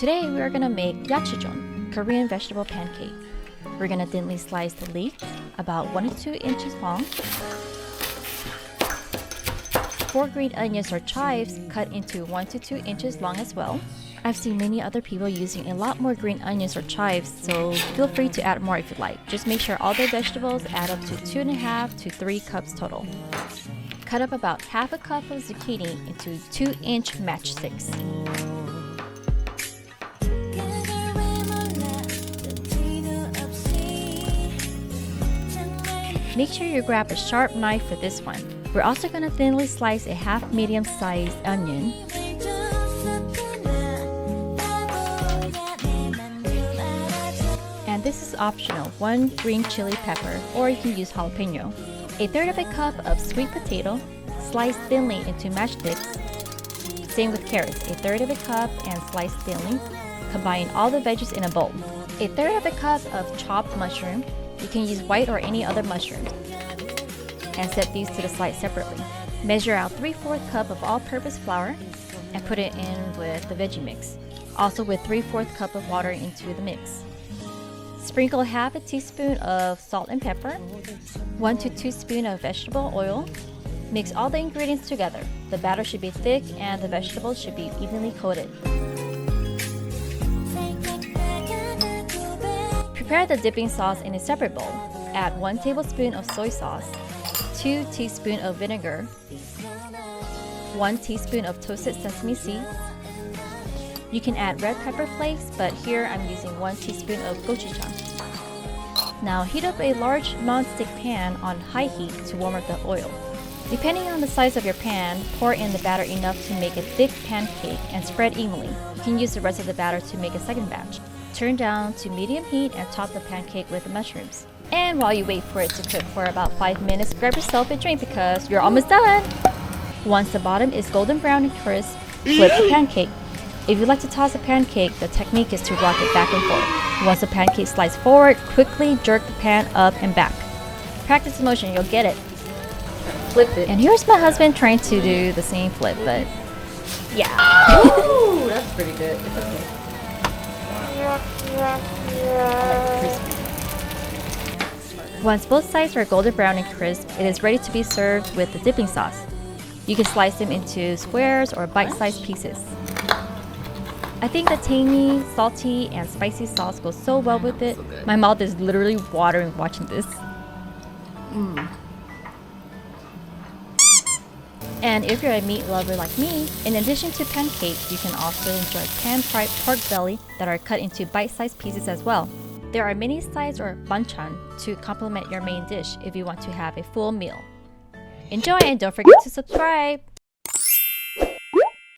Today we are gonna make Yachaejeon, Korean vegetable pancake. We're gonna thinly slice the leek, about 1 to 2 inches long. 4 green onions or chives cut into 1 to 2 inches long as well. I've seen many other people using a lot more green onions or chives, so feel free to add more if you like. Just make sure all the vegetables add up to 2.5 to 3 cups total. Cut up about half a cup of zucchini into 2-inch matchsticks. Make sure you grab a sharp knife for this one. We're also going to thinly slice a half medium-sized onion. And this is optional, 1 green chili pepper, or you can use jalapeño. 1/3 of a cup of sweet potato, sliced thinly into matchsticks. Same with carrots, 1/3 of a cup and sliced thinly. Combine all the veggies in a bowl. 1/3 of a cup of chopped mushroom. You can use white or any other mushrooms. And set these to the side separately. Measure out 3/4 cup of all-purpose flour and put it in with the veggie mix. Also with 3/4 cup of water into the mix. Sprinkle half a teaspoon of salt and pepper, 1 to 2 spoons of vegetable oil. Mix all the ingredients together. The batter should be thick and the vegetables should be evenly coated. Prepare the dipping sauce in a separate bowl. Add 1 tablespoon of soy sauce, 2 teaspoons of vinegar, 1 teaspoon of toasted sesame seeds. You can add red pepper flakes, but here I'm using 1 teaspoon of gochujang. Now heat up a large non-stick pan on high heat to warm up the oil. Depending on the size of your pan, pour in the batter enough to make a thick pancake and spread evenly. You can use the rest of the batter to make a second batch. Turn down to medium heat and top the pancake with the mushrooms. And while you wait for it to cook for about 5 minutes, grab yourself a drink because you're almost done! Once the bottom is golden brown and crisp, flip the pancake. If you like to toss a pancake, the technique is to rock it back and forth. Once the pancake slides forward, quickly jerk the pan up and back. Practice the motion, you'll get it. Flip it. And here's my husband trying to do the same flip, but yeah. Ooh, that's pretty good. It's okay. Once both sides are golden brown and crisp, it is ready to be served with the dipping sauce. You can slice them into squares or bite-sized pieces. I think the tangy, salty, and spicy sauce goes so well with it. My mouth is literally watering watching this. And if you're a meat lover like me, in addition to pancakes, you can also enjoy pan-fried pork belly that are cut into bite-sized pieces as well. There are many sides or banchan to complement your main dish if you want to have a full meal. Enjoy and don't forget to subscribe!